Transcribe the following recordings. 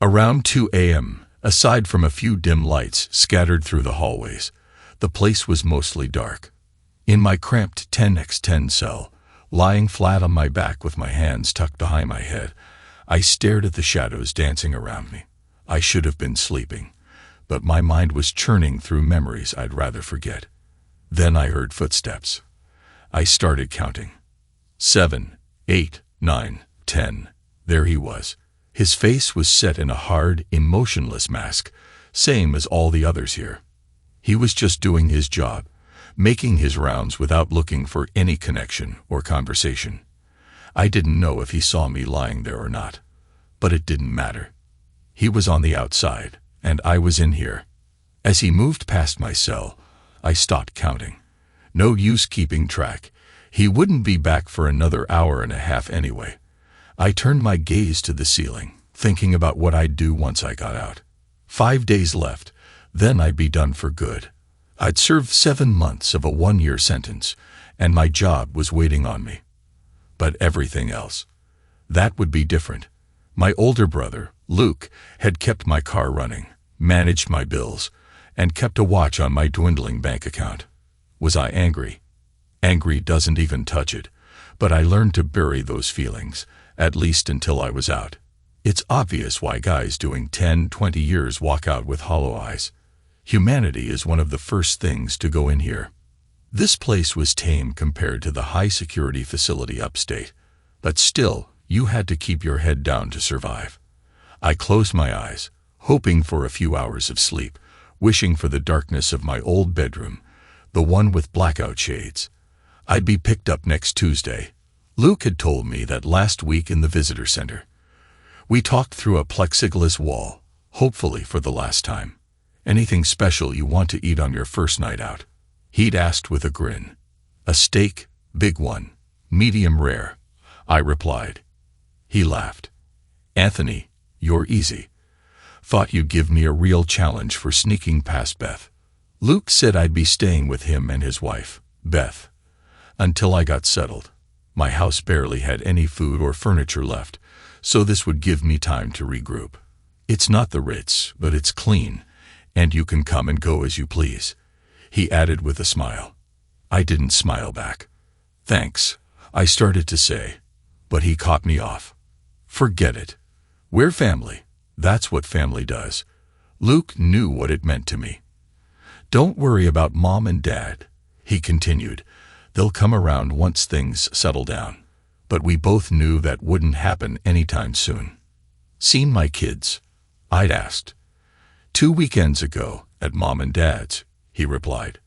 Around 2 a.m., aside from a few dim lights scattered through the hallways, the place was mostly dark. In my cramped 10x10 cell, lying flat on my back with my hands tucked behind my head, I stared at the shadows dancing around me. I should have been sleeping, but my mind was churning through memories I'd rather forget. Then I heard footsteps. I started counting. 7, 8, 9, 10. There he was. His face was set in a hard, emotionless mask, same as all the others here. He was just doing his job, making his rounds without looking for any connection or conversation. I didn't know if he saw me lying there or not, but it didn't matter. He was on the outside, and I was in here. As he moved past my cell, I stopped counting. No use keeping track. He wouldn't be back for another hour and a half anyway. I turned my gaze to the ceiling, thinking about what I'd do once I got out. 5 days left, then I'd be done for good. I'd served 7 months of a 1-year sentence, and my job was waiting on me. But everything else, that would be different. My older brother, Luke, had kept my car running, managed my bills, and kept a watch on my dwindling bank account. Was I angry? Angry doesn't even touch it, but I learned to bury those feelings, at least until I was out. It's obvious why guys doing 10, 20 years walk out with hollow eyes. Humanity is one of the first things to go in here. This place was tame compared to the high-security facility upstate, but still, you had to keep your head down to survive. I closed my eyes, hoping for a few hours of sleep, wishing for the darkness of my old bedroom, the one with blackout shades. I'd be picked up next Tuesday. Luke had told me that last week in the visitor center. We talked through a plexiglass wall, hopefully for the last time. Anything special you want to eat on your first night out? He'd asked with a grin. A steak, big one, medium rare, I replied. He laughed. Anthony, you're easy. Thought you'd give me a real challenge for sneaking past Beth. Luke said I'd be staying with him and his wife, Beth, until I got settled. My house barely had any food or furniture left, so this would give me time to regroup. It's not the Ritz, but it's clean, and you can come and go as you please, he added with a smile. I didn't smile back. Thanks, I started to say, but he caught me off. Forget it. We're family. That's what family does. Luke knew what it meant to me. Don't worry about Mom and Dad, he continued. They'll come around once things settle down. But we both knew that wouldn't happen anytime soon. Seen my kids? I'd asked. 2 weekends ago, at Mom and Dad's, he replied.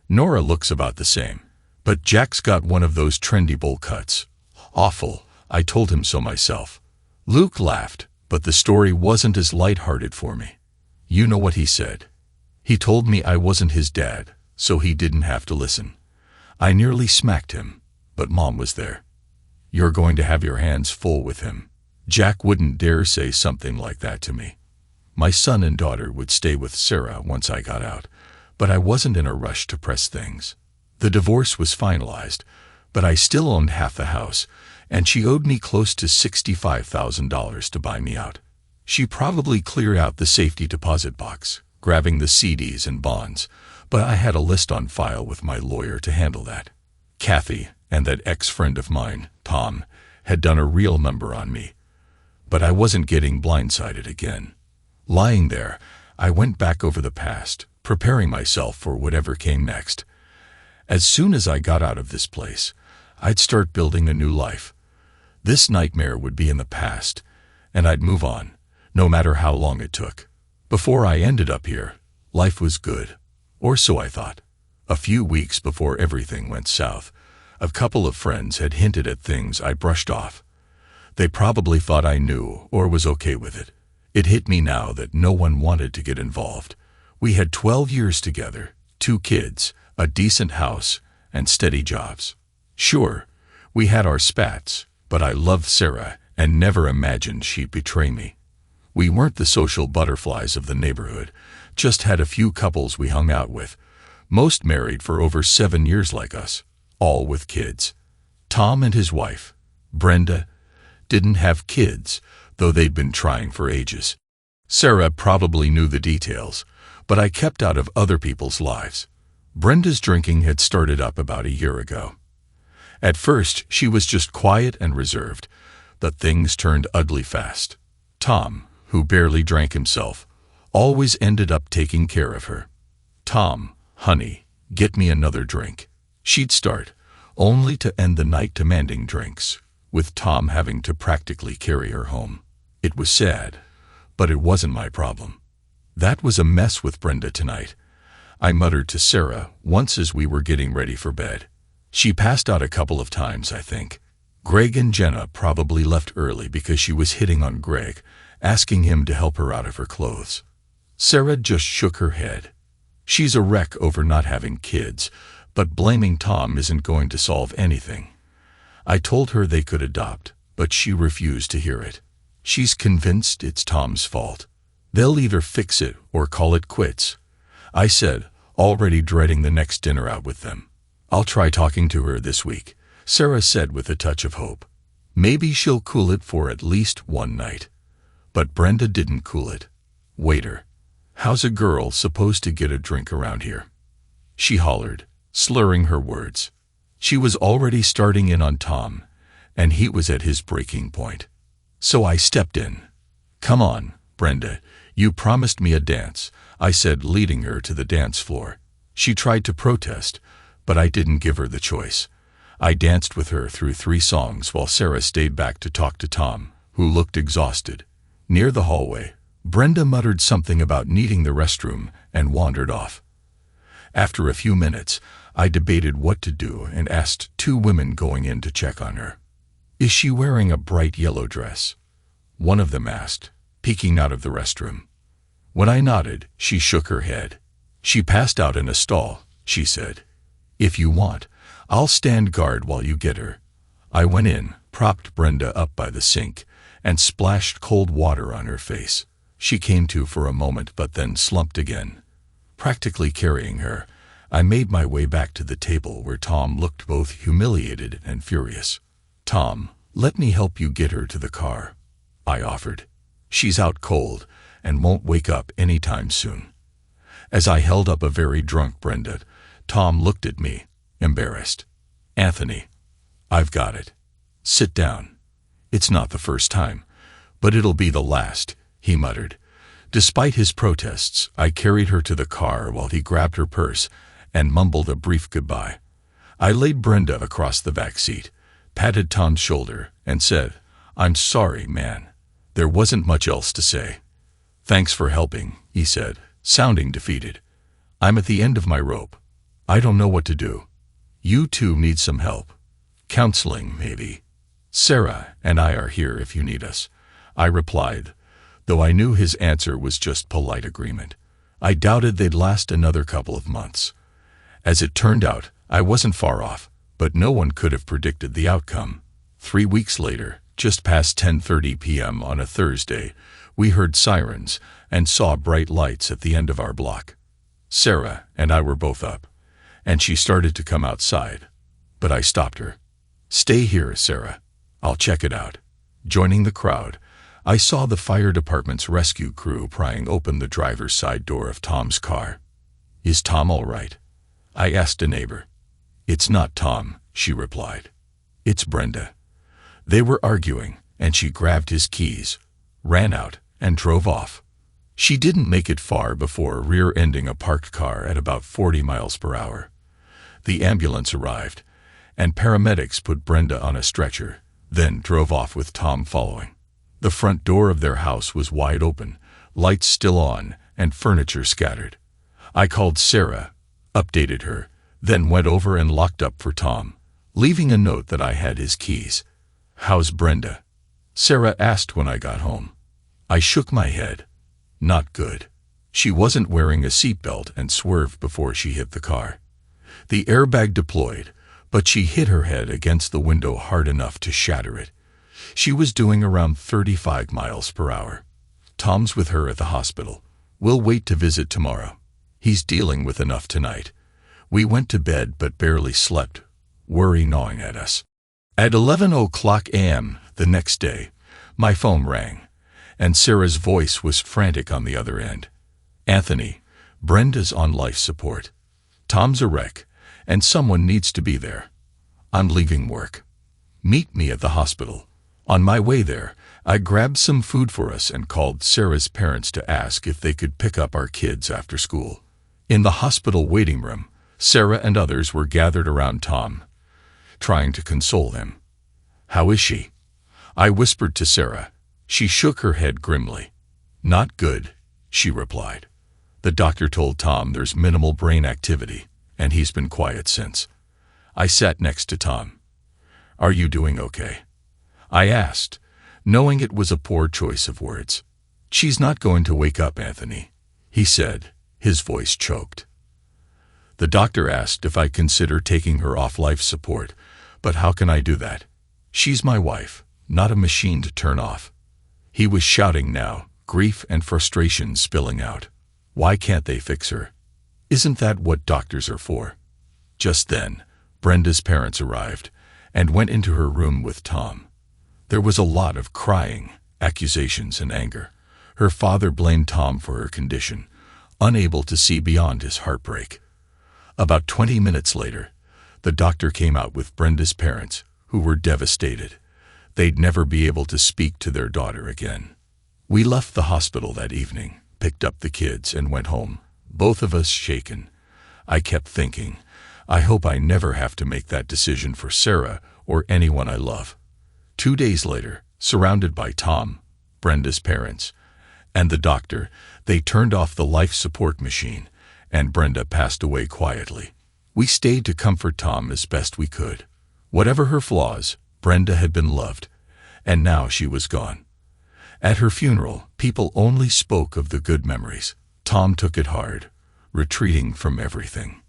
Nora looks about the same, but Jack's got one of those trendy bowl cuts. Awful, I told him so myself. Luke laughed, but the story wasn't as lighthearted for me. You know what he said. He told me I wasn't his dad, so he didn't have to listen. I nearly smacked him, but Mom was there. You're going to have your hands full with him. Jack wouldn't dare say something like that to me. My son and daughter would stay with Sarah once I got out, but I wasn't in a rush to press things. The divorce was finalized, but I still owned half the house, and she owed me close to $65,000 to buy me out. She probably cleared out the safety deposit box, grabbing the CDs and bonds, but I had a list on file with my lawyer to handle that. Kathy and that ex-friend of mine, Tom, had done a real number on me. But I wasn't getting blindsided again. Lying there, I went back over the past, preparing myself for whatever came next. As soon as I got out of this place, I'd start building a new life. This nightmare would be in the past, and I'd move on, no matter how long it took. Before I ended up here, life was good. Or so I thought. A few weeks before everything went south, a couple of friends had hinted at things I brushed off. They probably thought I knew or was okay with it. It hit me now that no one wanted to get involved. We had 12 years together, 2 kids, a decent house, and steady jobs. Sure, we had our spats, but I loved Sarah and never imagined she'd betray me. We weren't the social butterflies of the neighborhood, just had a few couples we hung out with, most married for over 7 years like us, all with kids. Tom and his wife, Brenda, didn't have kids, though they'd been trying for ages. Sarah probably knew the details, but I kept out of other people's lives. Brenda's drinking had started up about a year ago. At first, she was just quiet and reserved, but things turned ugly fast. Tom, who barely drank himself, always ended up taking care of her. "Tom, honey, get me another drink." She'd start, only to end the night demanding drinks, with Tom having to practically carry her home. It was sad, but it wasn't my problem. "That was a mess with Brenda tonight," I muttered to Sarah once as we were getting ready for bed. "She passed out a couple of times, I think." Greg and Jenna probably left early because she was hitting on Greg, asking him to help her out of her clothes. Sarah just shook her head. "She's a wreck over not having kids, but blaming Tom isn't going to solve anything." I told her they could adopt, but she refused to hear it. She's convinced it's Tom's fault. They'll either fix it or call it quits, I said, already dreading the next dinner out with them. "I'll try talking to her this week," Sarah said with a touch of hope. "Maybe she'll cool it for at least one night." But Brenda didn't cool it. "Waiter, how's a girl supposed to get a drink around here?" she hollered, slurring her words. She was already starting in on Tom, and he was at his breaking point. So I stepped in. "Come on, Brenda, you promised me a dance," I said, leading her to the dance floor. She tried to protest, but I didn't give her the choice. I danced with her through 3 songs while Sarah stayed back to talk to Tom, who looked exhausted. Near the hallway, Brenda muttered something about needing the restroom and wandered off. After a few minutes, I debated what to do and asked 2 women going in to check on her. "Is she wearing a bright yellow dress?" one of them asked, peeking out of the restroom. When I nodded, she shook her head. "She passed out in a stall," she said. "If you want, I'll stand guard while you get her." I went in, propped Brenda up by the sink, and splashed cold water on her face. She came to for a moment but then slumped again. Practically carrying her, I made my way back to the table where Tom looked both humiliated and furious. "Tom, let me help you get her to the car," I offered. "She's out cold and won't wake up any time soon." As I held up a very drunk Brenda, Tom looked at me, embarrassed. "Anthony, I've got it. Sit down. It's not the first time, but it'll be the last," he muttered. Despite his protests, I carried her to the car while he grabbed her purse and mumbled a brief goodbye. I laid Brenda across the back seat, patted Tom's shoulder, and said, "I'm sorry, man." There wasn't much else to say. "Thanks for helping," he said, sounding defeated. "I'm at the end of my rope. I don't know what to do. You two need some help. Counseling, maybe. Sarah and I are here if you need us," I replied, though I knew his answer was just polite agreement. I doubted they'd last another couple of months. As it turned out, I wasn't far off, but no one could have predicted the outcome. 3 weeks later, just past 10:30 p.m. on a Thursday, we heard sirens and saw bright lights at the end of our block. Sarah and I were both up, and she started to come outside, but I stopped her. "Stay here, Sarah. I'll check it out." Joining the crowd, I saw the fire department's rescue crew prying open the driver's side door of Tom's car. "Is Tom all right?" I asked a neighbor. "It's not Tom," she replied. "It's Brenda." They were arguing, and she grabbed his keys, ran out, and drove off. She didn't make it far before rear-ending a parked car at about 40 miles per hour. The ambulance arrived, and paramedics put Brenda on a stretcher, then drove off with Tom following. The front door of their house was wide open, lights still on, and furniture scattered. I called Sarah, updated her, then went over and locked up for Tom, leaving a note that I had his keys. "How's Brenda?" Sarah asked when I got home. I shook my head. Not good. She wasn't wearing a seatbelt and swerved before she hit the car. The airbag deployed, but she hit her head against the window hard enough to shatter it. She was doing around 35 miles per hour. Tom's with her at the hospital. We'll wait to visit tomorrow. He's dealing with enough tonight. We went to bed but barely slept, worry gnawing at us. At 11:00 a.m. the next day, my phone rang, and Sarah's voice was frantic on the other end. "Anthony, Brenda's on life support. Tom's a wreck, and someone needs to be there. I'm leaving work. Meet me at the hospital." On my way there, I grabbed some food for us and called Sarah's parents to ask if they could pick up our kids after school. In the hospital waiting room, Sarah and others were gathered around Tom, trying to console him. "How is she?" I whispered to Sarah. She shook her head grimly. "Not good," she replied. "The doctor told Tom there's minimal brain activity, and he's been quiet since." I sat next to Tom. "Are you doing okay?" I asked, knowing it was a poor choice of words. "She's not going to wake up, Anthony," he said, his voice choked. The doctor asked if I consider taking her off life support, but how can I do that? She's my wife, not a machine to turn off. He was shouting now, grief and frustration spilling out. "Why can't they fix her? Isn't that what doctors are for?" Just then, Brenda's parents arrived and went into her room with Tom. There was a lot of crying, accusations, and anger. Her father blamed Tom for her condition, unable to see beyond his heartbreak. About 20 minutes later, the doctor came out with Brenda's parents, who were devastated. They'd never be able to speak to their daughter again. We left the hospital that evening, picked up the kids, and went home, both of us shaken. I kept thinking, I hope I never have to make that decision for Sarah or anyone I love. 2 days later, surrounded by Tom, Brenda's parents, and the doctor, they turned off the life support machine, and Brenda passed away quietly. We stayed to comfort Tom as best we could. Whatever her flaws, Brenda had been loved, and now she was gone. At her funeral, people only spoke of the good memories. Tom took it hard, retreating from everything.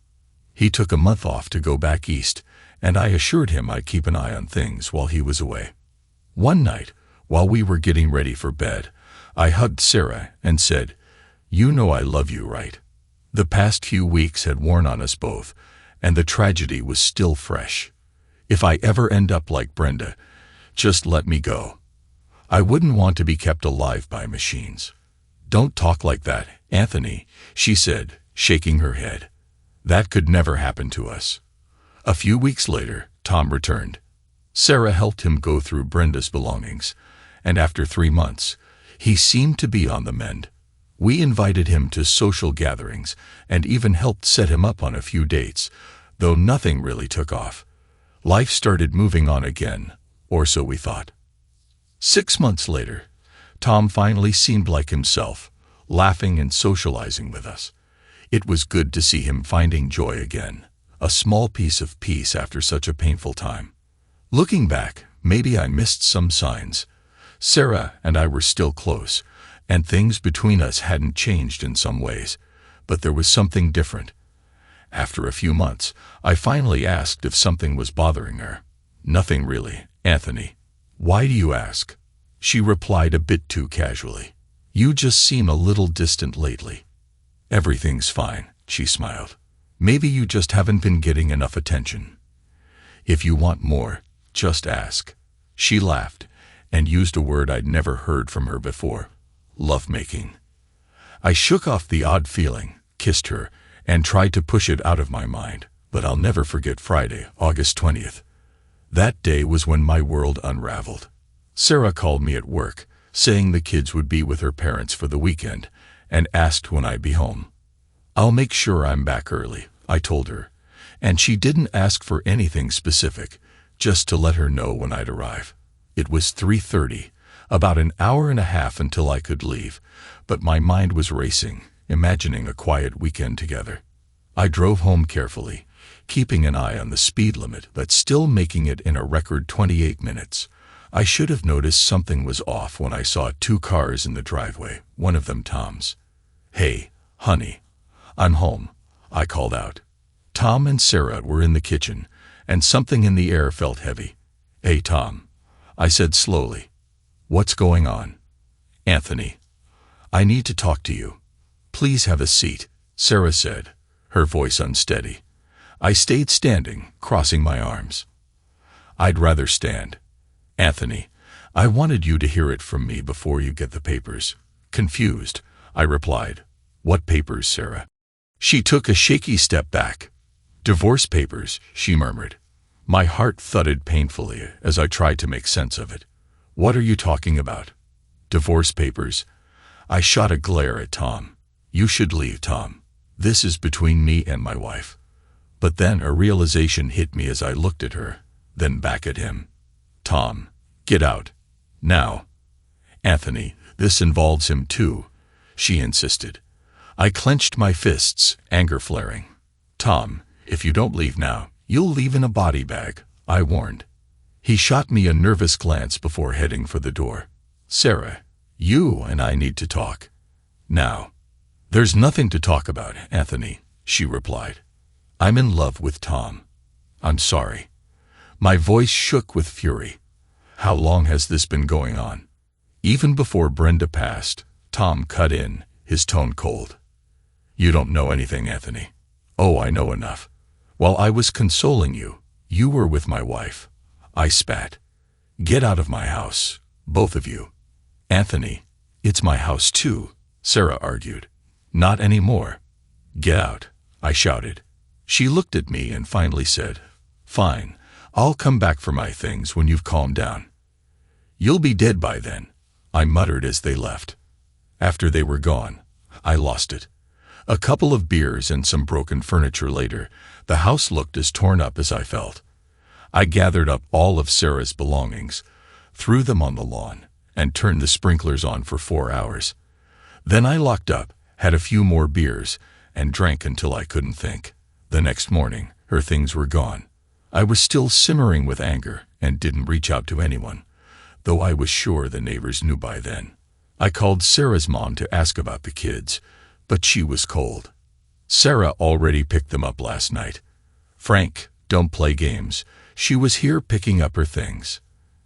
He took a month off to go back east, and I assured him I'd keep an eye on things while he was away. One night, while we were getting ready for bed, I hugged Sarah and said, "You know I love you, right?" The past few weeks had worn on us both, and the tragedy was still fresh. If I ever end up like Brenda, just let me go. I wouldn't want to be kept alive by machines. "Don't talk like that, Anthony," she said, shaking her head. "That could never happen to us." A few weeks later, Tom returned. Sarah helped him go through Brenda's belongings, and after 3 months, he seemed to be on the mend. We invited him to social gatherings and even helped set him up on a few dates, though nothing really took off. Life started moving on again, or so we thought. 6 months later, Tom finally seemed like himself, laughing and socializing with us. It was good to see him finding joy again, a small piece of peace after such a painful time. Looking back, maybe I missed some signs. Sarah and I were still close, and things between us hadn't changed in some ways, but there was something different. After a few months, I finally asked if something was bothering her. "Nothing really, Anthony." "Why do you ask?" She replied a bit too casually. "You just seem a little distant lately." "Everything's fine," she smiled. "Maybe you just haven't been getting enough attention. If you want more, just ask." She laughed and used a word I'd never heard from her before: lovemaking. I shook off the odd feeling, kissed her, and tried to push it out of my mind, but I'll never forget Friday, August 20th. That day was when my world unraveled. Sarah called me at work, saying the kids would be with her parents for the weekend, and asked when I'd be home. "I'll make sure I'm back early," I told her, and she didn't ask for anything specific, just to let her know when I'd arrive. It was 3:30, about an hour and a half until I could leave, but my mind was racing, imagining a quiet weekend together. I drove home carefully, keeping an eye on the speed limit but still making it in a record 28 minutes. I should have noticed something was off when I saw 2 cars in the driveway, one of them Tom's. "Hey, honey, I'm home," I called out. Tom and Sarah were in the kitchen, and something in the air felt heavy. "Hey, Tom," I said slowly. "What's going on?" "Anthony, I need to talk to you." "Please have a seat," Sarah said, her voice unsteady. I stayed standing, crossing my arms. "I'd rather stand." "Anthony, I wanted you to hear it from me before you get the papers. Confused, I replied. What papers, Sarah? She took a shaky step back. Divorce papers, she murmured. My heart thudded painfully as I tried to make sense of it. What are you talking about? Divorce papers? I shot a glare at Tom. You should leave, Tom. This is between me and my wife. But then a realization hit me as I looked at her, then back at him. Tom, get out. Now. Anthony, this involves him too, she insisted. I clenched my fists, anger flaring. Tom, if you don't leave now, you'll leave in a body bag, I warned. He shot me a nervous glance before heading for the door. Sarah, you and I need to talk. Now. There's nothing to talk about, Anthony, she replied. I'm in love with Tom. I'm sorry. My voice shook with fury. How long has this been going on? Even before Brenda passed, Tom cut in, his tone cold. You don't know anything, Anthony. Oh, I know enough. While I was consoling you, you were with my wife. I spat. Get out of my house, both of you. Anthony, it's my house too, Sarah argued. Not anymore. Get out, I shouted. She looked at me and finally said, Fine, I'll come back for my things when you've calmed down. You'll be dead by then, I muttered as they left. After they were gone, I lost it. A couple of beers and some broken furniture later, the house looked as torn up as I felt. I gathered up all of Sarah's belongings, threw them on the lawn, and turned the sprinklers on for 4 hours. Then I locked up, had a few more beers, and drank until I couldn't think. The next morning, her things were gone. I was still simmering with anger and didn't reach out to anyone, though I was sure the neighbors knew by then. I called Sarah's mom to ask about the kids, but she was cold. Sarah already picked them up last night. Frank, don't play games. She was here picking up her things.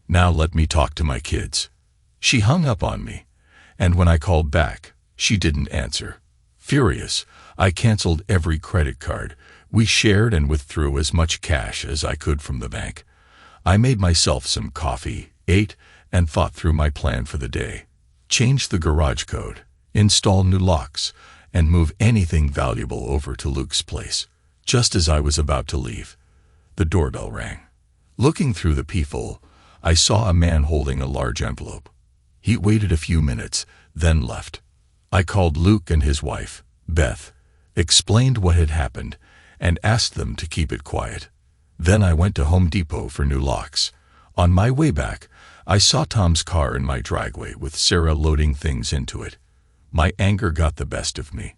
Now let me talk to my kids. She hung up on me, and when I called back, she didn't answer. Furious, I canceled every credit card we shared and withdrew as much cash as I could from the bank. I made myself some coffee, ate, and thought through my plan for the day. Change the garage code, install new locks, and move anything valuable over to Luke's place. Just as I was about to leave, the doorbell rang. Looking through the peephole, I saw a man holding a large envelope. He waited a few minutes, then left. I called Luke and his wife, Beth, explained what had happened, and asked them to keep it quiet. Then I went to Home Depot for new locks. On my way back, I saw Tom's car in my driveway with Sarah loading things into it. My anger got the best of me.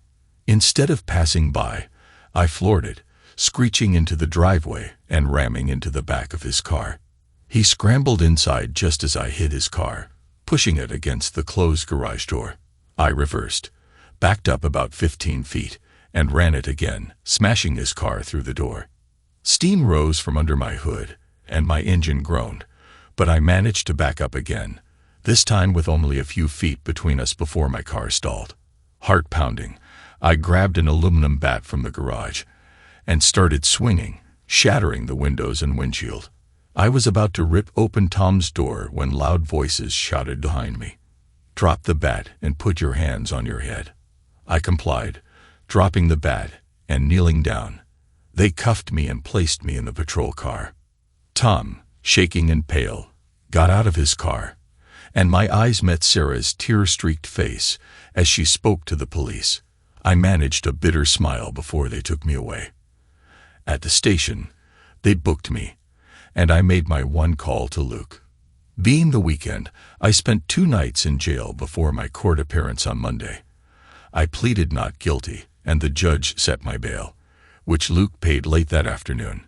Instead of passing by, I floored it, screeching into the driveway and ramming into the back of his car. He scrambled inside just as I hit his car, pushing it against the closed garage door. I reversed, backed up about 15 feet, and ran it again, smashing his car through the door. Steam rose from under my hood, and my engine groaned, but I managed to back up again, this time with only a few feet between us before my car stalled. Heart pounding, I grabbed an aluminum bat from the garage and started swinging, shattering the windows and windshield. I was about to rip open Tom's door when loud voices shouted behind me. Drop the bat and put your hands on your head. I complied, dropping the bat and kneeling down. They cuffed me and placed me in the patrol car. Tom, shaking and pale, got out of his car, and my eyes met Sarah's tear-streaked face as she spoke to the police. I managed a bitter smile before they took me away. At the station, they booked me, and I made my one call to Luke. Being the weekend, I spent 2 nights in jail before my court appearance on Monday. I pleaded not guilty, and the judge set my bail, which Luke paid late that afternoon.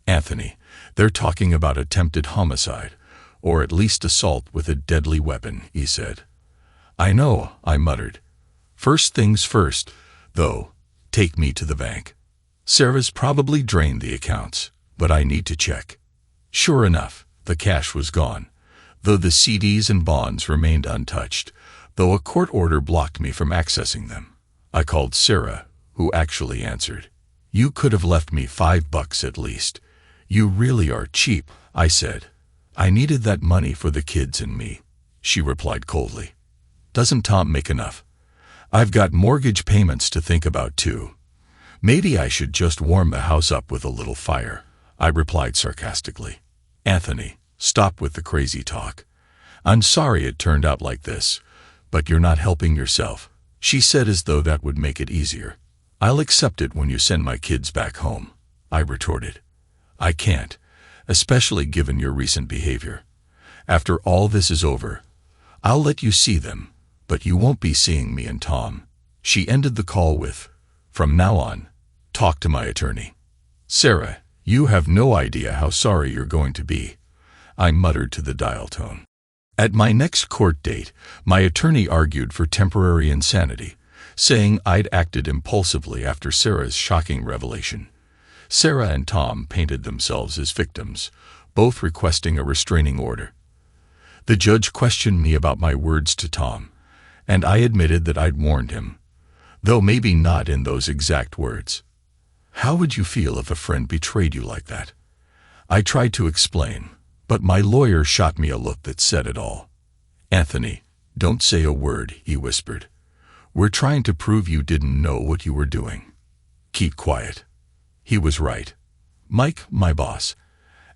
Anthony, they're talking about attempted homicide, or at least assault with a deadly weapon, he said. I know, I muttered. First things first, though, take me to the bank. Sarah's probably drained the accounts, but I need to check. Sure enough, the cash was gone, though the CDs and bonds remained untouched, though a court order blocked me from accessing them. I called Sarah, who actually answered. You could have left me $5 at least. You really are cheap, I said. I needed that money for the kids and me, she replied coldly. Doesn't Tom make enough? I've got mortgage payments to think about too. Maybe I should just warm the house up with a little fire, I replied sarcastically. Anthony, stop with the crazy talk. I'm sorry it turned out like this, but you're not helping yourself, she said as though that would make it easier. I'll accept it when you send my kids back home, I retorted. I can't, especially given your recent behavior. After all this is over, I'll let you see them, but you won't be seeing me and Tom. She ended the call with, from now on, talk to my attorney. Sarah, you have no idea how sorry you're going to be, I muttered to the dial tone. At my next court date, my attorney argued for temporary insanity, saying I'd acted impulsively after Sarah's shocking revelation. Sarah and Tom painted themselves as victims, both requesting a restraining order. The judge questioned me about my words to Tom, and I admitted that I'd warned him, though maybe not in those exact words. How would you feel if a friend betrayed you like that? I tried to explain, but my lawyer shot me a look that said it all. Anthony, don't say a word, he whispered. We're trying to prove you didn't know what you were doing. Keep quiet. He was right. Mike, my boss,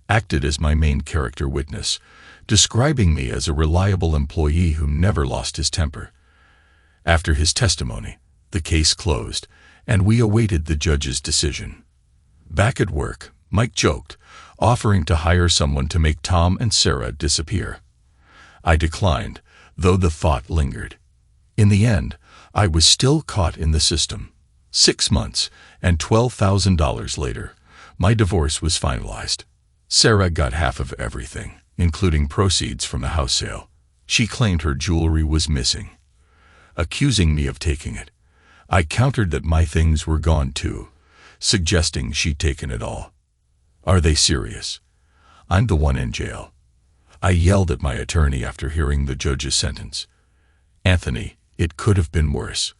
acted as my main character witness, describing me as a reliable employee who never lost his temper. After his testimony, the case closed, and we awaited the judge's decision. Back at work, Mike joked, offering to hire someone to make Tom and Sarah disappear. I declined, though the thought lingered. In the end, I was still caught in the system. 6 months and $12,000 later, my divorce was finalized. Sarah got half of everything, including proceeds from the house sale. She claimed her jewelry was missing, accusing me of taking it. I countered that my things were gone too, suggesting she'd taken it all. Are they serious? I'm the one in jail. I yelled at my attorney after hearing the judge's sentence. Anthony, it could have been worse.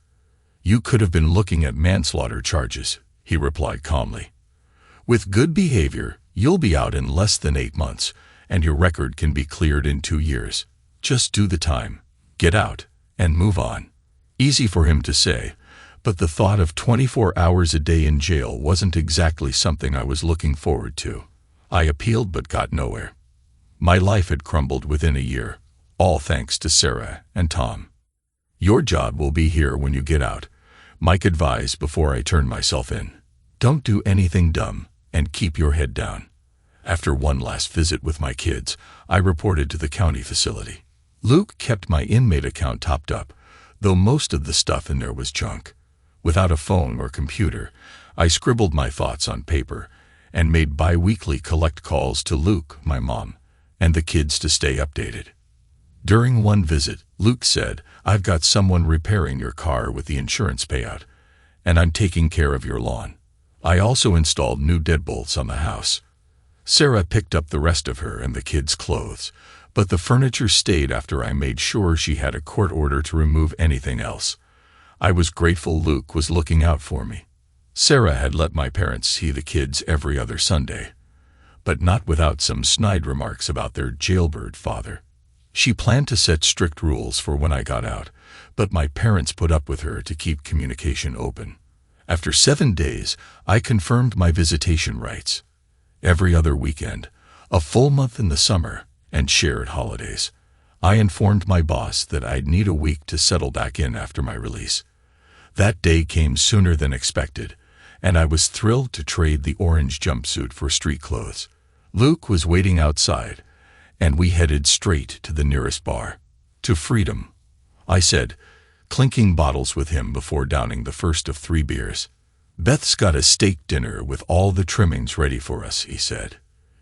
You could have been looking at manslaughter charges, he replied calmly. With good behavior, you'll be out in less than 8 months, and your record can be cleared in 2 years. Just do the time, get out, and move on. Easy for him to say, but the thought of 24 hours a day in jail wasn't exactly something I was looking forward to. I appealed but got nowhere. My life had crumbled within a year, all thanks to Sarah and Tom. Your job will be here when you get out, Mike advised before I turned myself in. Don't do anything dumb, and keep your head down. After one last visit with my kids, I reported to the county facility. Luke kept my inmate account topped up, though most of the stuff in there was junk. Without a phone or computer, I scribbled my thoughts on paper and made bi-weekly collect calls to Luke, my mom, and the kids to stay updated. During one visit, Luke said, I've got someone repairing your car with the insurance payout, and I'm taking care of your lawn. I also installed new deadbolts on the house. Sarah picked up the rest of her and the kids' clothes, but the furniture stayed after I made sure she had a court order to remove anything else. I was grateful Luke was looking out for me. Sarah had let my parents see the kids every other Sunday, but not without some snide remarks about their jailbird father. She planned to set strict rules for when I got out, but my parents put up with her to keep communication open. After 7 days, I confirmed my visitation rights. Every other weekend, a full month in the summer, and shared holidays. I informed my boss that I'd need a week to settle back in after my release. That day came sooner than expected, and I was thrilled to trade the orange jumpsuit for street clothes. Luke was waiting outside, and we headed straight to the nearest bar. To freedom, I said, clinking bottles with him before downing the first of 3 beers. Beth's got a steak dinner with all the trimmings ready for us, he said.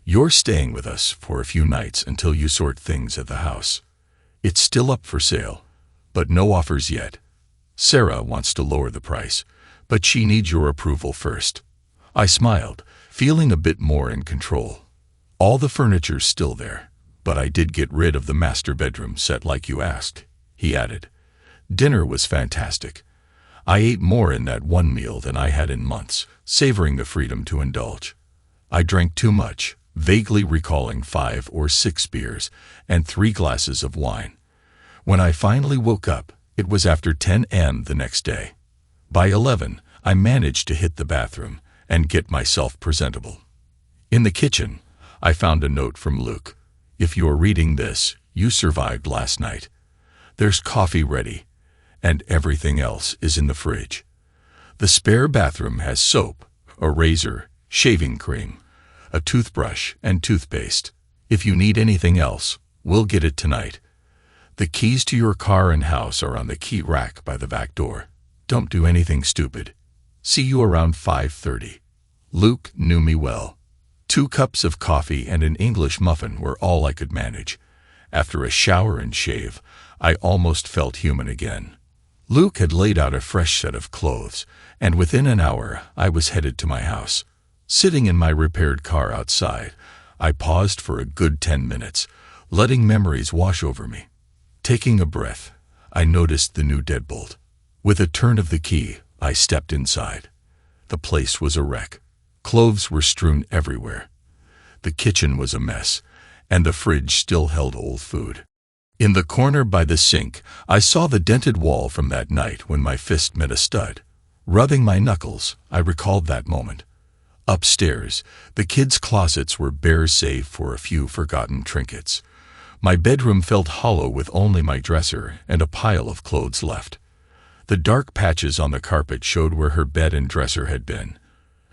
You're staying with us for a few nights until you sort things at the house. It's still up for sale, but no offers yet. Sarah wants to lower the price, but she needs your approval first. I smiled, feeling a bit more in control. All the furniture's still there, but I did get rid of the master bedroom set like you asked, he added. Dinner was fantastic. I ate more in that one meal than I had in months, savoring the freedom to indulge. I drank too much, vaguely recalling 5 or 6 beers and 3 glasses of wine. When I finally woke up, it was after 10 a.m. the next day. By 11, I managed to hit the bathroom and get myself presentable. In the kitchen, I found a note from Luke. "If you're reading this, you survived last night. There's coffee ready, and everything else is in the fridge. The spare bathroom has soap, a razor, shaving cream, a toothbrush, and toothpaste. If you need anything else, we'll get it tonight. The keys to your car and house are on the key rack by the back door. Don't do anything stupid. See you around 5:30. Luke knew me well. 2 cups of coffee and an English muffin were all I could manage. After a shower and shave, I almost felt human again. Luke had laid out a fresh set of clothes, and within an hour I was headed to my house. Sitting in my repaired car outside, I paused for a good 10 minutes, letting memories wash over me. Taking a breath, I noticed the new deadbolt. With a turn of the key, I stepped inside. The place was a wreck. Clothes were strewn everywhere. The kitchen was a mess, and the fridge still held old food. In the corner by the sink, I saw the dented wall from that night when my fist met a stud. Rubbing my knuckles, I recalled that moment. Upstairs, the kids' closets were bare save for a few forgotten trinkets. My bedroom felt hollow with only my dresser and a pile of clothes left. The dark patches on the carpet showed where her bed and dresser had been,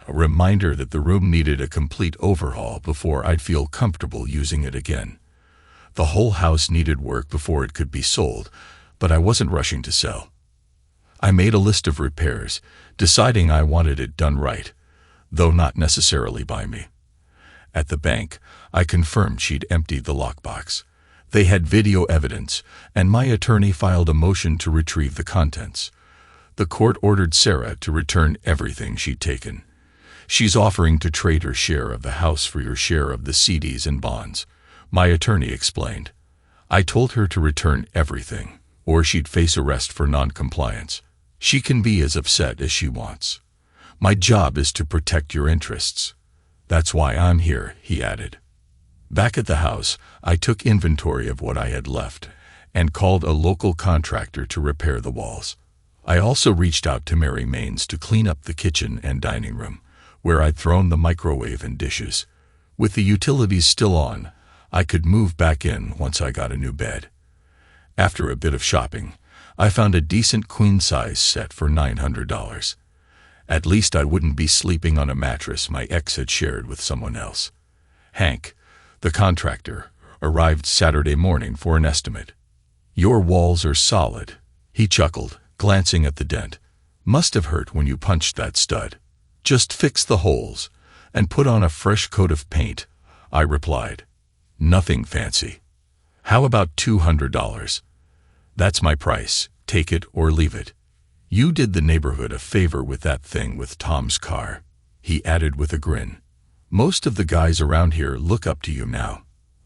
a reminder that the room needed a complete overhaul before I'd feel comfortable using it again. The whole house needed work before it could be sold, but I wasn't rushing to sell. I made a list of repairs, deciding I wanted it done right, though not necessarily by me. At the bank, I confirmed she'd emptied the lockbox. They had video evidence, and my attorney filed a motion to retrieve the contents. The court ordered Sarah to return everything she'd taken. "She's offering to trade her share of the house for your share of the CDs and bonds," my attorney explained. "I told her to return everything, or she'd face arrest for non-compliance. She can be as upset as she wants. My job is to protect your interests. That's why I'm here," he added. Back at the house, I took inventory of what I had left and called a local contractor to repair the walls. I also reached out to Mary Maines to clean up the kitchen and dining room, where I'd thrown the microwave and dishes. With the utilities still on, I could move back in once I got a new bed. After a bit of shopping, I found a decent queen-size set for $900. At least I wouldn't be sleeping on a mattress my ex had shared with someone else. Hank, the contractor, arrived Saturday morning for an estimate. "Your walls are solid," he chuckled, glancing at the dent. "Must have hurt when you punched that stud. Just fix the holes and put on a fresh coat of paint," I replied. "Nothing fancy." "How about $200? That's my price. Take it or leave it. You did the neighborhood a favor with that thing with Tom's car," he added with a grin. "Most of the guys around here look up to you now."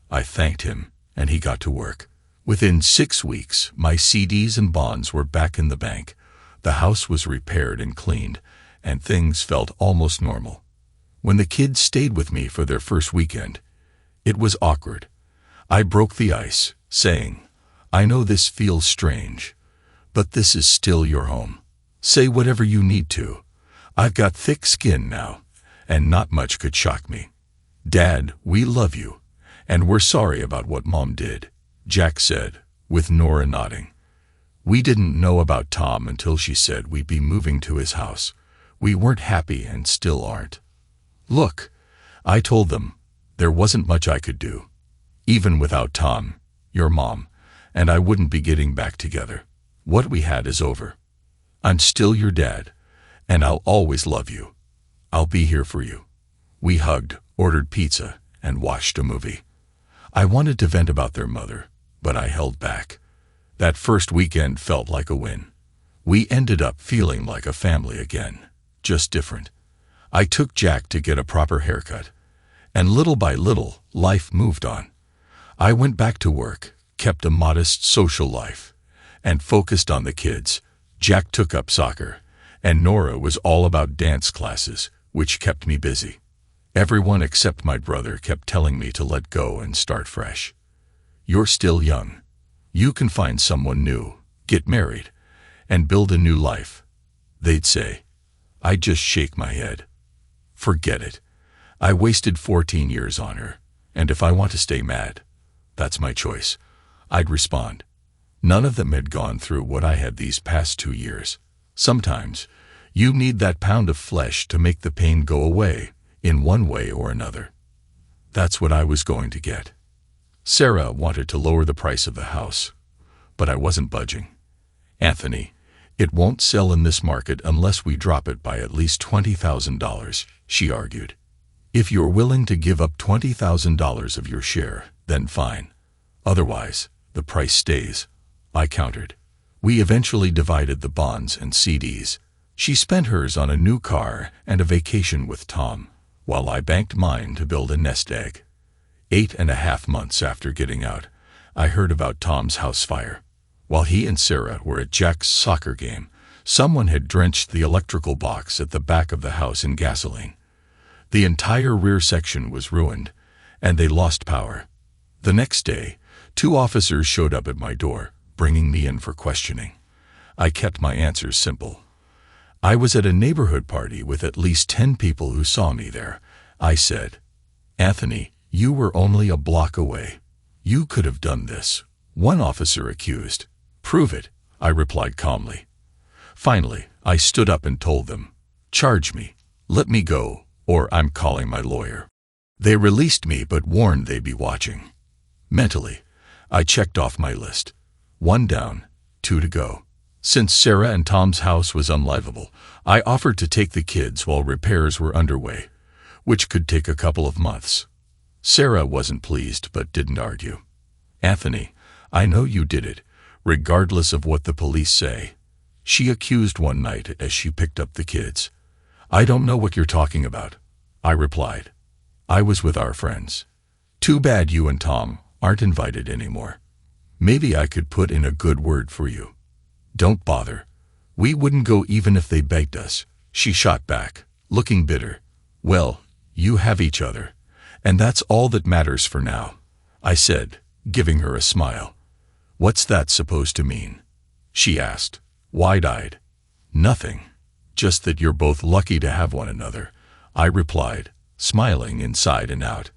I thanked him, and he got to work. Within 6 weeks, my CDs and bonds were back in the bank. The house was repaired and cleaned, and things felt almost normal. When the kids stayed with me for their first weekend, it was awkward. I broke the ice, saying, "I know this feels strange, but this is still your home. Say whatever you need to. I've got thick skin now, and not much could shock me. Dad, we love you, and we're sorry about what Mom did," Jack said, with Nora nodding. "We didn't know about Tom until she said we'd be moving to his house. We weren't happy and still aren't. Look," I told them, "there wasn't much I could do. Even without Tom, your mom, and I wouldn't be getting back together. What we had is over. I'm still your dad, and I'll always love you. I'll be here for you." We hugged, ordered pizza, and watched a movie. I wanted to vent about their mother, but I held back. That first weekend felt like a win. We ended up feeling like a family again, just different. I took Jack to get a proper haircut, and little by little, life moved on. I went back to work, kept a modest social life, and focused on the kids. Jack took up soccer, and Nora was all about dance classes, which kept me busy. Everyone except my brother kept telling me to let go and start fresh. You're still young. You can find someone new, get married, and build a new life, they'd say. I'd just shake my head. Forget it. I wasted 14 years on her, and if I want to stay mad, that's my choice, I'd respond. None of them had gone through what I had these past 2 years. Sometimes, you need that pound of flesh to make the pain go away, in one way or another. That's what I was going to get. Sarah wanted to lower the price of the house, but I wasn't budging. Anthony, it won't sell in this market unless we drop it by at least $20,000, she argued. If you're willing to give up $20,000 of your share, then fine. Otherwise, the price stays, I countered. We eventually divided the bonds and CDs. She spent hers on a new car and a vacation with Tom, while I banked mine to build a nest egg. 8.5 months after getting out, I heard about Tom's house fire. While he and Sarah were at Jack's soccer game, someone had drenched the electrical box at the back of the house in gasoline. The entire rear section was ruined, and they lost power. The next day, 2 officers showed up at my door, bringing me in for questioning. I kept my answers simple. I was at a neighborhood party with at least 10 people who saw me there. I said, Anthony, you were only a block away. You could have done this. One officer accused. Prove it, I replied calmly. Finally, I stood up and told them, charge me, let me go, or I'm calling my lawyer. They released me but warned they'd be watching. Mentally, I checked off my list. 1 down, 2 to go. Since Sarah and Tom's house was unlivable, I offered to take the kids while repairs were underway, which could take a couple of months. Sarah wasn't pleased but didn't argue. Anthony, I know you did it, regardless of what the police say, she accused one night as she picked up the kids. I don't know what you're talking about, I replied. I was with our friends. Too bad you and Tom aren't invited anymore. Maybe I could put in a good word for you. Don't bother. We wouldn't go even if they begged us, she shot back, looking bitter. Well, you have each other, and that's all that matters for now, I said, giving her a smile. What's that supposed to mean? She asked, wide-eyed. Nothing. Just that you're both lucky to have one another, I replied, smiling inside and out.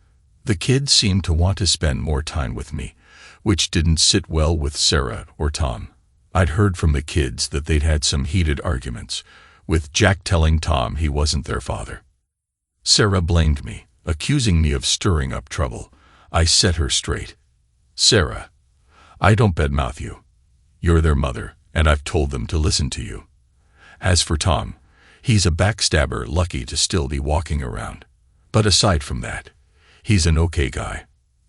The kids seemed to want to spend more time with me, which didn't sit well with Sarah or Tom. I'd heard from the kids that they'd had some heated arguments, with Jack telling Tom he wasn't their father. Sarah blamed me, accusing me of stirring up trouble. I set her straight. Sarah, I don't badmouth you. You're their mother, and I've told them to listen to you. As for Tom, he's a backstabber lucky to still be walking around. But aside from that, he's an okay guy.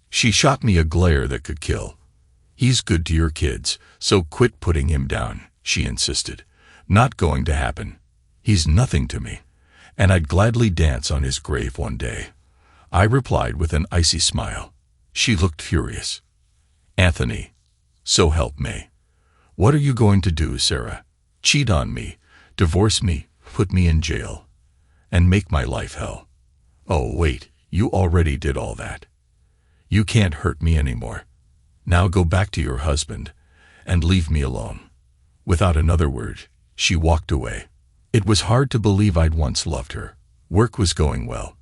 She shot me a glare that could kill. He's good to your kids, so quit putting him down, she insisted. Not going to happen. He's nothing to me, and I'd gladly dance on his grave one day, I replied with an icy smile. She looked furious. Anthony, so help me. What are you going to do, Sarah? Cheat on me, divorce me, put me in jail, and make my life hell? Oh, wait, you already did all that. You can't hurt me anymore. Now go back to your husband and leave me alone. Without another word, she walked away. It was hard to believe I'd once loved her. Work was going well.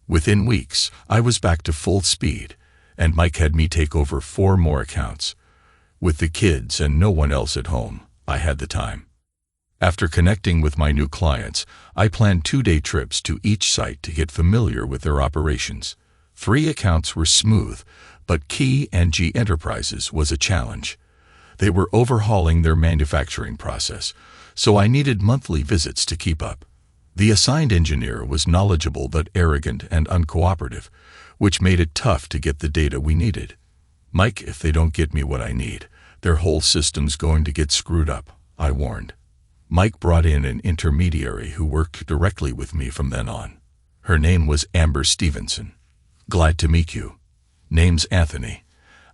Within weeks, I was back to full speed, and Mike had me take over 4 more accounts. With the kids and no one else at home, I had the time. After connecting with my new clients, I planned 2-day trips to each site to get familiar with their operations. 3 accounts were smooth, but Key and G Enterprises was a challenge. They were overhauling their manufacturing process, so I needed monthly visits to keep up. The assigned engineer was knowledgeable but arrogant and uncooperative, which made it tough to get the data we needed. Mike, if they don't get me what I need, their whole system's going to get screwed up, I warned. Mike brought in an intermediary who worked directly with me from then on. Her name was Amber Stevenson. Glad to meet you. Name's Anthony.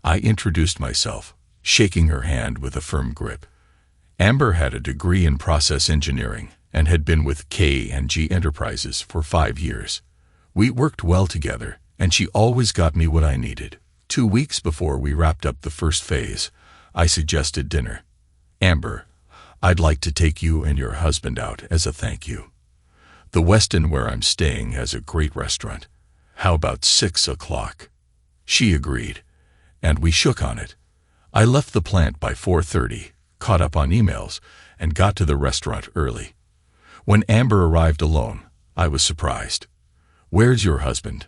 I introduced myself, shaking her hand with a firm grip. Amber had a degree in process engineering and had been with K&G Enterprises for 5 years. We worked well together, and she always got me what I needed. 2 weeks before we wrapped up the first phase, I suggested dinner. Amber, I'd like to take you and your husband out as a thank you. The Westin where I'm staying has a great restaurant. How about 6 o'clock? She agreed, and we shook on it. I left the plant by 4:30, caught up on emails, and got to the restaurant early. When Amber arrived alone, I was surprised. "Where's your husband?"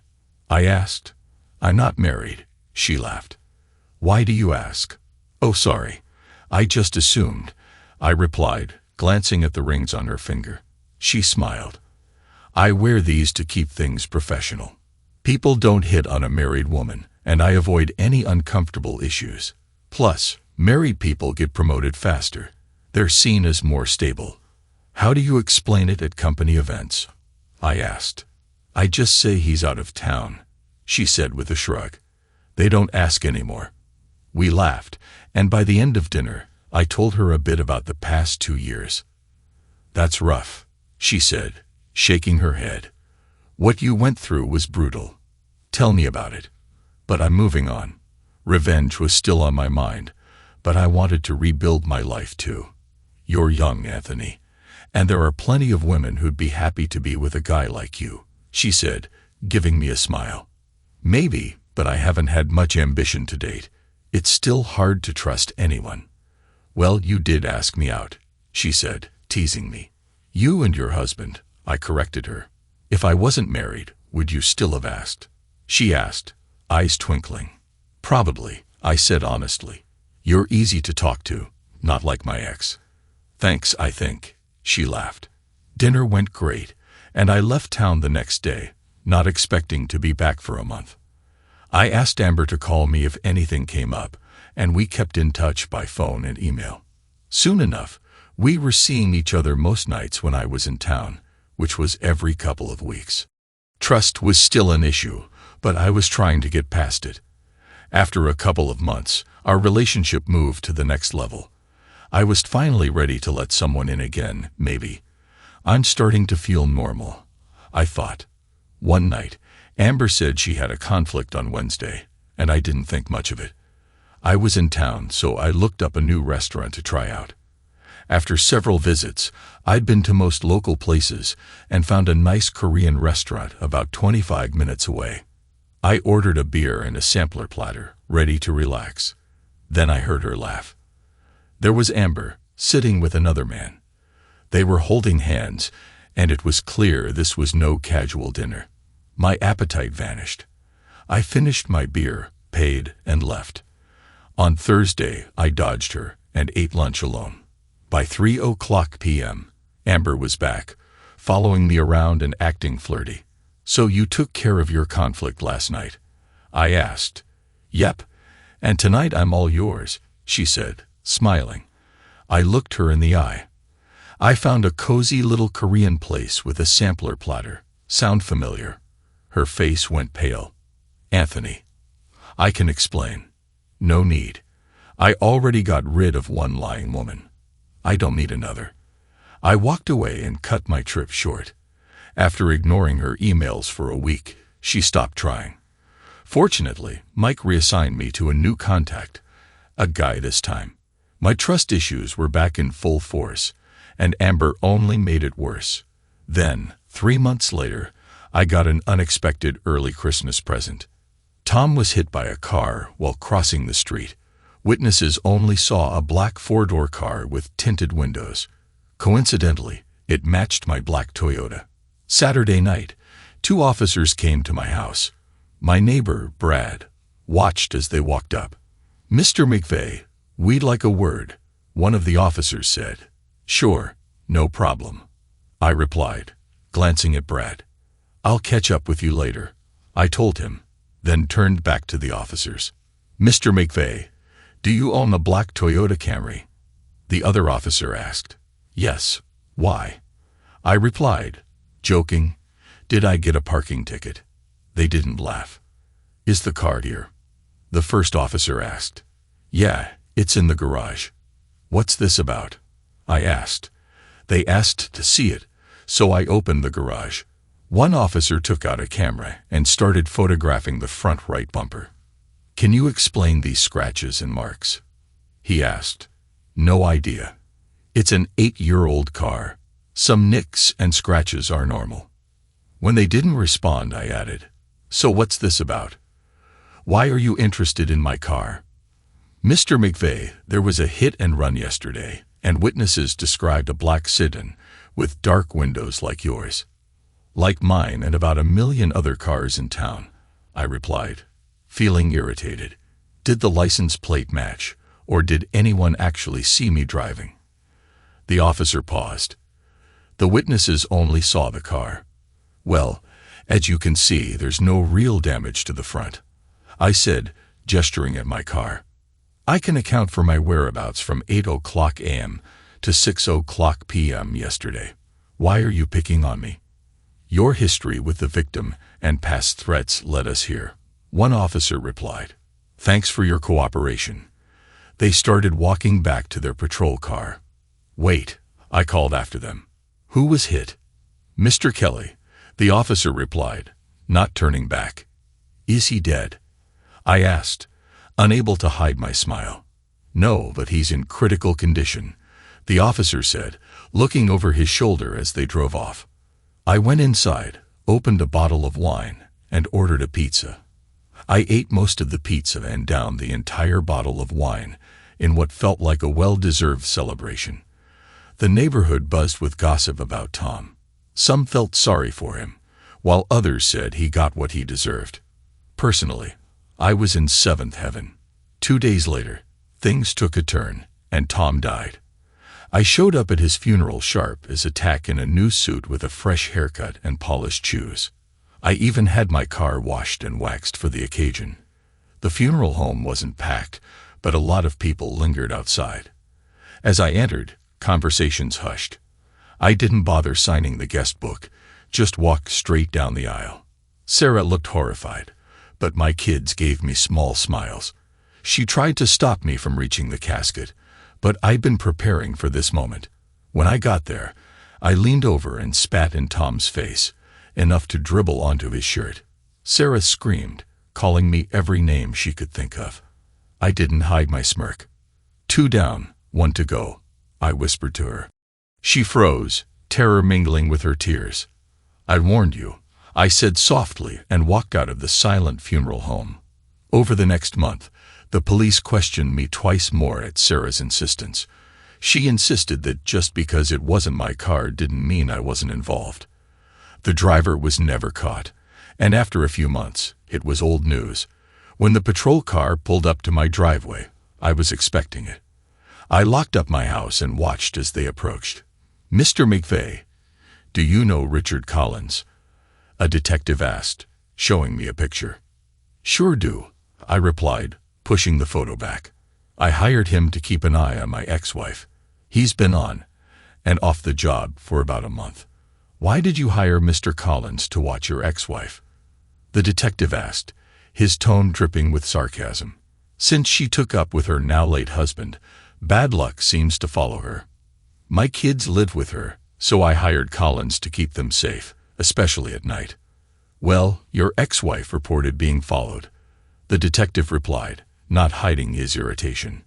I asked. "I'm not married," she laughed. "Why do you ask?" "Oh, sorry. I just assumed," I replied, glancing at the rings on her finger. She smiled. "I wear these to keep things professional. People don't hit on a married woman, and I avoid any uncomfortable issues. Plus, married people get promoted faster. They're seen as more stable." "How do you explain it at company events?" I asked. "I just say he's out of town," she said with a shrug. "They don't ask anymore." We laughed, and by the end of dinner, I told her a bit about the past 2 years. "That's rough," she said, shaking her head. "What you went through was brutal. Tell me about it." But I'm moving on. Revenge was still on my mind, but I wanted to rebuild my life too. "You're young, Anthony, and there are plenty of women who'd be happy to be with a guy like you," she said, giving me a smile. "Maybe, but I haven't had much ambition to date. It's still hard to trust anyone." "Well, you did ask me out," she said, teasing me. "You and your husband," I corrected her. "If I wasn't married, would you still have asked?" she asked, eyes twinkling. "Probably," I said honestly. "You're easy to talk to, not like my ex." "Thanks, I think," she laughed. Dinner went great, and I left town the next day, not expecting to be back for a month. I asked Amber to call me if anything came up, and we kept in touch by phone and email. Soon enough, we were seeing each other most nights when I was in town, which was every couple of weeks. Trust was still an issue, but I was trying to get past it. After a couple of months, our relationship moved to the next level. I was finally ready to let someone in again, maybe. I'm starting to feel normal, I thought. One night, Amber said she had a conflict on Wednesday, and I didn't think much of it. I was in town, so I looked up a new restaurant to try out. After several visits, I'd been to most local places and found a nice Korean restaurant about 25 minutes away. I ordered a beer and a sampler platter, ready to relax. Then I heard her laugh. There was Amber, sitting with another man. They were holding hands, and it was clear this was no casual dinner. My appetite vanished. I finished my beer, paid, and left. On Thursday, I dodged her and ate lunch alone. By 3:00 p.m., Amber was back, following me around and acting flirty. "So you took care of your conflict last night?" I asked. "Yep, and tonight I'm all yours," she said, smiling. I looked her in the eye. "I found a cozy little Korean place with a sampler platter. Sound familiar?" Her face went pale. "Anthony, I can explain." "No need. I already got rid of one lying woman. I don't need another." I walked away and cut my trip short. After ignoring her emails for a week, she stopped trying. Fortunately, Mike reassigned me to a new contact, a guy this time. My trust issues were back in full force, and Amber only made it worse. Then, 3 months later, I got an unexpected early Christmas present. Tom was hit by a car while crossing the street. Witnesses only saw a black 4-door car with tinted windows. Coincidentally, it matched my black Toyota. Saturday night, 2 officers came to my house. My neighbor, Brad, watched as they walked up. "Mr. McVeigh, we'd like a word," one of the officers said. "Sure, no problem," I replied, glancing at Brad. "I'll catch up with you later," I told him, then turned back to the officers. "Mr. McVeigh, do you own a black Toyota Camry?" the other officer asked. "Yes, why?" I replied, joking, "Did I get a parking ticket?" They didn't laugh. "Is the car here?" the first officer asked. "Yeah, it's in the garage." "What's this about?" I asked. They asked to see it, so I opened the garage. One officer took out a camera and started photographing the front right bumper. "Can you explain these scratches and marks?" he asked. "No idea. It's an 8-year-old car. Some nicks and scratches are normal." When they didn't respond, I added, "So what's this about? Why are you interested in my car?" "Mr. McVeigh, there was a hit and run yesterday, and witnesses described a black sedan with dark windows like yours. Like mine and about 1,000,000 other cars in town," I replied, feeling irritated. Did the license plate match, or did anyone actually see me driving? The officer paused. "The witnesses only saw the car." "Well, as you can see, there's no real damage to the front," I said, gesturing at my car. "I can account for my whereabouts from 8 o'clock a.m. to 6 o'clock p.m. yesterday. Why are you picking on me?" "Your history with the victim and past threats led us here," one officer replied. "Thanks for your cooperation." They started walking back to their patrol car. "Wait," I called after them. "Who was hit?" "Mr. Kelly," the officer replied, not turning back. "Is he dead?" I asked, unable to hide my smile. "No, but he's in critical condition," the officer said, looking over his shoulder as they drove off. I went inside, opened a bottle of wine, and ordered a pizza. I ate most of the pizza and downed the entire bottle of wine in what felt like a well-deserved celebration. The neighborhood buzzed with gossip about Tom. Some felt sorry for him, while others said he got what he deserved. Personally, I was in seventh heaven. 2 days later, things took a turn, and Tom died. I showed up at his funeral sharp as a tack in a new suit with a fresh haircut and polished shoes. I even had my car washed and waxed for the occasion. The funeral home wasn't packed, but a lot of people lingered outside. As I entered, conversations hushed. I didn't bother signing the guest book, just walked straight down the aisle. Sarah looked horrified, but my kids gave me small smiles. She tried to stop me from reaching the casket, but I'd been preparing for this moment. When I got there, I leaned over and spat in Tom's face, enough to dribble onto his shirt. Sarah screamed, calling me every name she could think of. I didn't hide my smirk. 2 down, 1 to go, I whispered to her. She froze, terror mingling with her tears. "I warned you," I said softly and walked out of the silent funeral home. Over the next month, the police questioned me twice more at Sarah's insistence. She insisted that just because it wasn't my car didn't mean I wasn't involved. The driver was never caught, and after a few months, it was old news. When the patrol car pulled up to my driveway, I was expecting it. I locked up my house and watched as they approached. "Mr. McVeigh, do you know Richard Collins?" a detective asked, showing me a picture. "Sure do," I replied, pushing the photo back. "I hired him to keep an eye on my ex-wife. He's been on and off the job for about a month." "Why did you hire Mr. Collins to watch your ex-wife?" the detective asked, his tone dripping with sarcasm. "Since she took up with her now-late husband, bad luck seems to follow her. My kids live with her, so I hired Collins to keep them safe, especially at night." "Well, your ex-wife reported being followed," the detective replied, not hiding his irritation.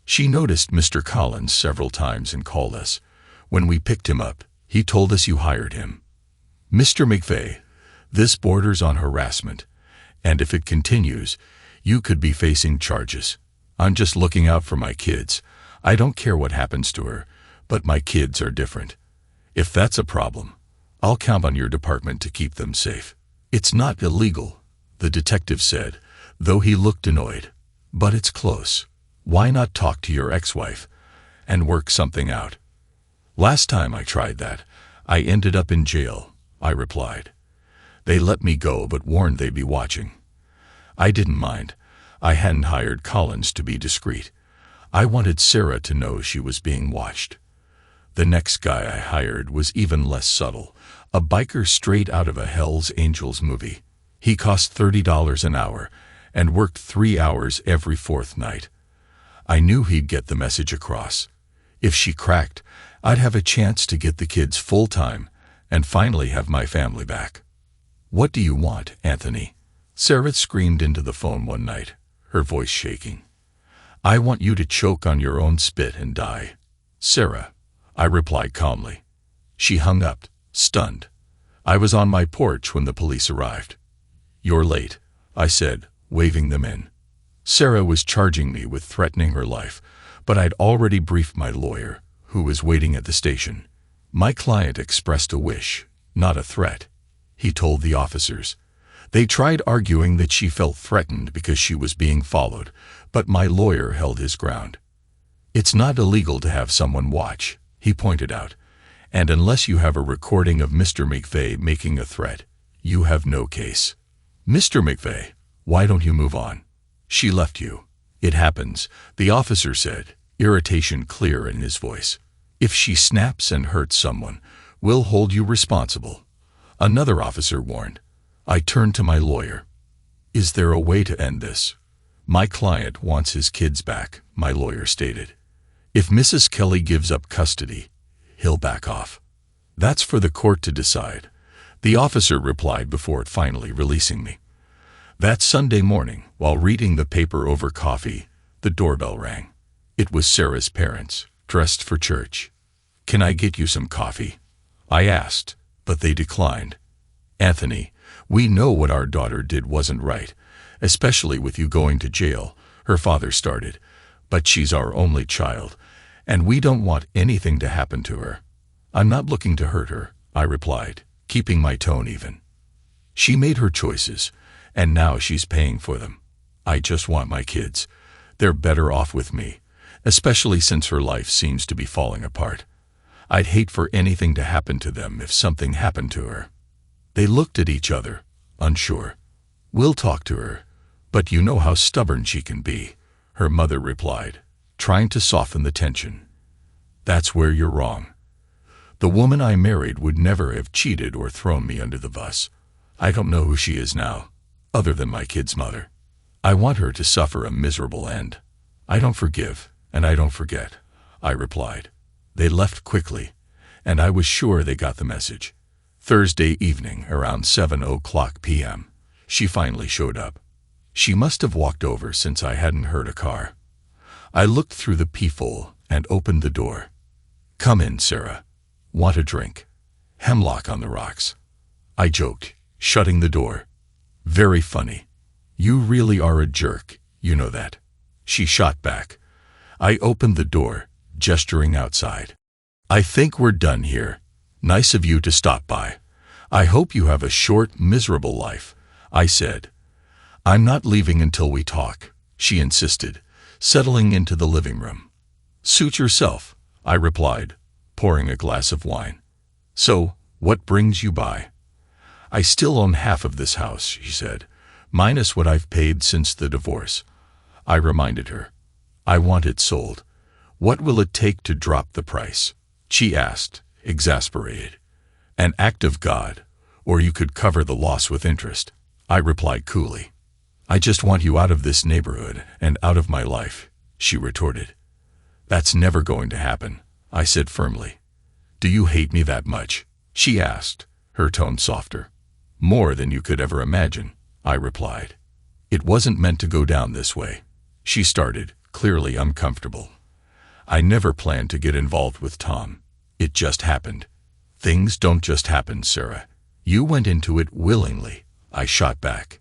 "She noticed Mr. Collins several times and called us. When we picked him up, he told us you hired him." "Mr. McVeigh, this borders on harassment, and if it continues, you could be facing charges. I'm just looking out for my kids. I don't care what happens to her, but my kids are different. If that's a problem, I'll count on your department to keep them safe." "It's not illegal," the detective said, though he looked annoyed. "But it's close. Why not talk to your ex-wife and work something out?" "Last time I tried that, I ended up in jail," I replied. "They let me go but warned they'd be watching." I didn't mind. I hadn't hired Collins to be discreet. I wanted Sarah to know she was being watched. The next guy I hired was even less subtle, a biker straight out of a Hell's Angels movie. He cost $30 an hour and worked 3 hours every 4th night. I knew he'd get the message across. If she cracked, I'd have a chance to get the kids full-time and finally have my family back. What do you want, Anthony? Sarah screamed into the phone one night, her voice shaking. I want you to choke on your own spit and die. Sarah, I replied calmly. She hung up, stunned. I was on my porch when the police arrived. You're late, I said, waving them in. Sarah was charging me with threatening her life, but I'd already briefed my lawyer, who was waiting at the station. My client expressed a wish, not a threat, he told the officers. They tried arguing that she felt threatened because she was being followed, but my lawyer held his ground. It's not illegal to have someone watch, he pointed out, and unless you have a recording of Mr. McVeigh making a threat, you have no case. Mr. McVeigh, why don't you move on? She left you. It happens, the officer said, irritation clear in his voice. If she snaps and hurts someone, we'll hold you responsible. Another officer warned. I turned to my lawyer. Is there a way to end this? My client wants his kids back, my lawyer stated. If Mrs. Kelly gives up custody, he'll back off. That's for the court to decide, the officer replied before finally releasing me. That Sunday morning, while reading the paper over coffee, the doorbell rang. It was Sarah's parents, dressed for church. Can I get you some coffee? I asked, but they declined. Anthony, we know what our daughter did wasn't right, especially with you going to jail, her father started, but she's our only child, and we don't want anything to happen to her. I'm not looking to hurt her, I replied, keeping my tone even. She made her choices, and now she's paying for them. I just want my kids. They're better off with me, especially since her life seems to be falling apart. I'd hate for anything to happen to them if something happened to her. They looked at each other, unsure. We'll talk to her, but you know how stubborn she can be, her mother replied, trying to soften the tension. That's where you're wrong. The woman I married would never have cheated or thrown me under the bus. I don't know who she is now, other than my kid's mother. I want her to suffer a miserable end. I don't forgive, and I don't forget, I replied. They left quickly, and I was sure they got the message. Thursday evening, around 7:00 p.m., she finally showed up. She must have walked over since I hadn't heard a car. I looked through the peephole and opened the door. Come in, Sarah. Want a drink? Hemlock on the rocks. I joked, shutting the door. Very funny. You really are a jerk, you know that. She shot back. I opened the door, gesturing outside. I think we're done here. Nice of you to stop by. I hope you have a short, miserable life, I said. I'm not leaving until we talk, she insisted, settling into the living room. Suit yourself, I replied, pouring a glass of wine. So, what brings you by? I still own half of this house, she said, minus what I've paid since the divorce. I reminded her. I want it sold. What will it take to drop the price? She asked, exasperated. An act of God, or you could cover the loss with interest, I replied coolly. I just want you out of this neighborhood and out of my life, she retorted. That's never going to happen, I said firmly. Do you hate me that much? She asked, her tone softer. More than you could ever imagine, I replied. It wasn't meant to go down this way. She started, clearly uncomfortable. I never planned to get involved with Tom. It just happened. Things don't just happen, Sarah. You went into it willingly, I shot back.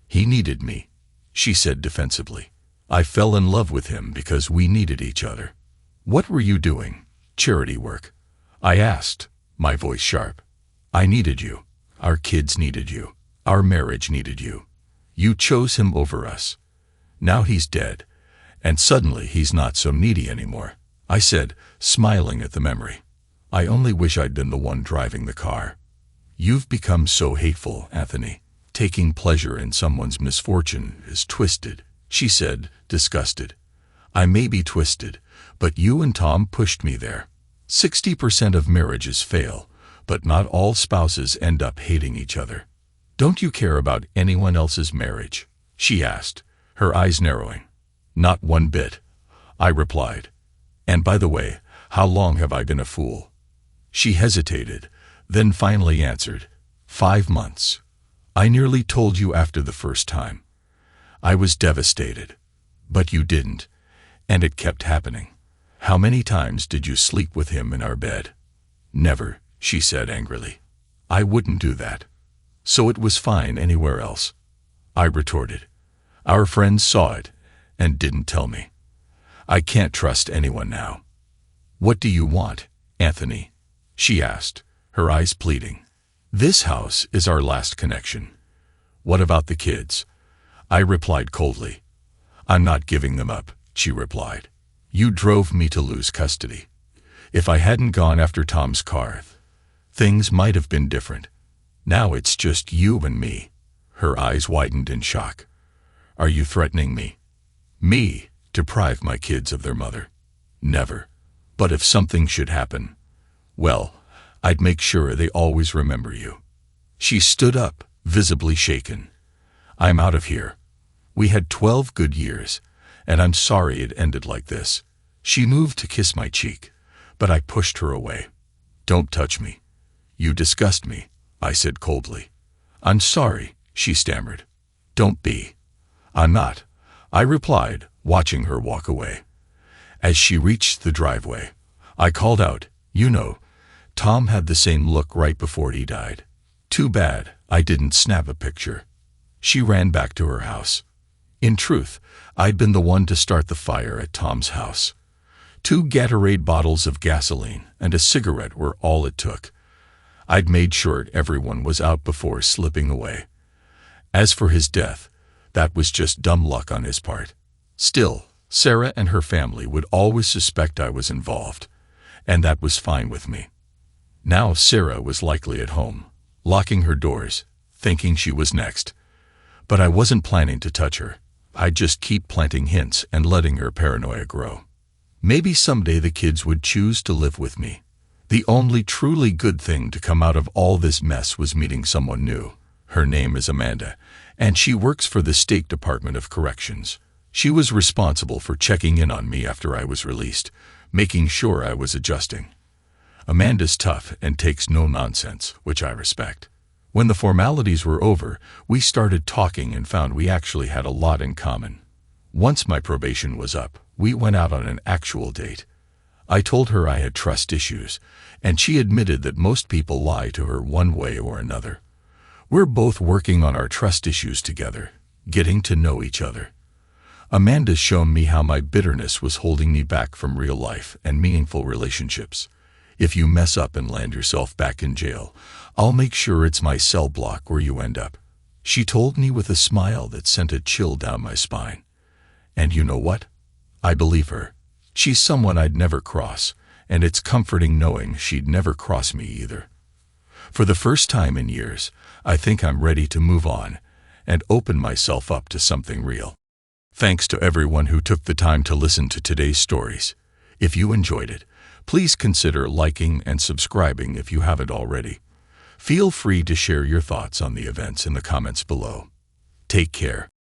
He needed me, she said defensively. I fell in love with him because we needed each other. What were you doing? Charity work? I asked, my voice sharp. I needed you. Our kids needed you. Our marriage needed you. You chose him over us. Now he's dead, and suddenly he's not so needy anymore, I said, smiling at the memory. I only wish I'd been the one driving the car. You've become so hateful, Anthony. Taking pleasure in someone's misfortune is twisted, she said, disgusted. I may be twisted, but you and Tom pushed me there. 60% of marriages fail, but not all spouses end up hating each other. Don't you care about anyone else's marriage? She asked, her eyes narrowing. Not one bit, I replied. And by the way, how long have I been a fool? She hesitated, then finally answered, 5 months. I nearly told you after the first time. I was devastated. But you didn't, and it kept happening. How many times did you sleep with him in our bed? Never, she said angrily. I wouldn't do that. So it was fine anywhere else. I retorted. Our friends saw it and didn't tell me. I can't trust anyone now. What do you want, Anthony? She asked, her eyes pleading. This house is our last connection. What about the kids? I replied coldly. I'm not giving them up, she replied. You drove me to lose custody. If I hadn't gone after Tom's car, things might have been different. Now it's just you and me. Her eyes widened in shock. Are you threatening me? Me, deprive my kids of their mother? Never. But if something should happen, well, I'd make sure they always remember you. She stood up, visibly shaken. I'm out of here. We had 12 good years, and I'm sorry it ended like this. She moved to kiss my cheek, but I pushed her away. Don't touch me. You disgust me, I said coldly. I'm sorry, she stammered. Don't be. I'm not, I replied, watching her walk away. As she reached the driveway, I called out, you know, Tom had the same look right before he died. Too bad I didn't snap a picture. She ran back to her house. In truth, I'd been the one to start the fire at Tom's house. 2 Gatorade bottles of gasoline and a cigarette were all it took. I'd made sure everyone was out before slipping away. As for his death, that was just dumb luck on his part. Still, Sarah and her family would always suspect I was involved, and that was fine with me. Now Sarah was likely at home, locking her doors, thinking she was next. But I wasn't planning to touch her. I'd just keep planting hints and letting her paranoia grow. Maybe someday the kids would choose to live with me. The only truly good thing to come out of all this mess was meeting someone new. Her name is Amanda, and she works for the State Department of Corrections. She was responsible for checking in on me after I was released, making sure I was adjusting. Amanda's tough and takes no nonsense, which I respect. When the formalities were over, we started talking and found we actually had a lot in common. Once my probation was up, we went out on an actual date. I told her I had trust issues, and she admitted that most people lie to her one way or another. We're both working on our trust issues together, getting to know each other. Amanda's shown me how my bitterness was holding me back from real life and meaningful relationships. If you mess up and land yourself back in jail, I'll make sure it's my cell block where you end up. She told me with a smile that sent a chill down my spine. And you know what? I believe her. She's someone I'd never cross, and it's comforting knowing she'd never cross me either. For the first time in years, I think I'm ready to move on and open myself up to something real. Thanks to everyone who took the time to listen to today's stories. If you enjoyed it, please consider liking and subscribing if you haven't already. Feel free to share your thoughts on the events in the comments below. Take care.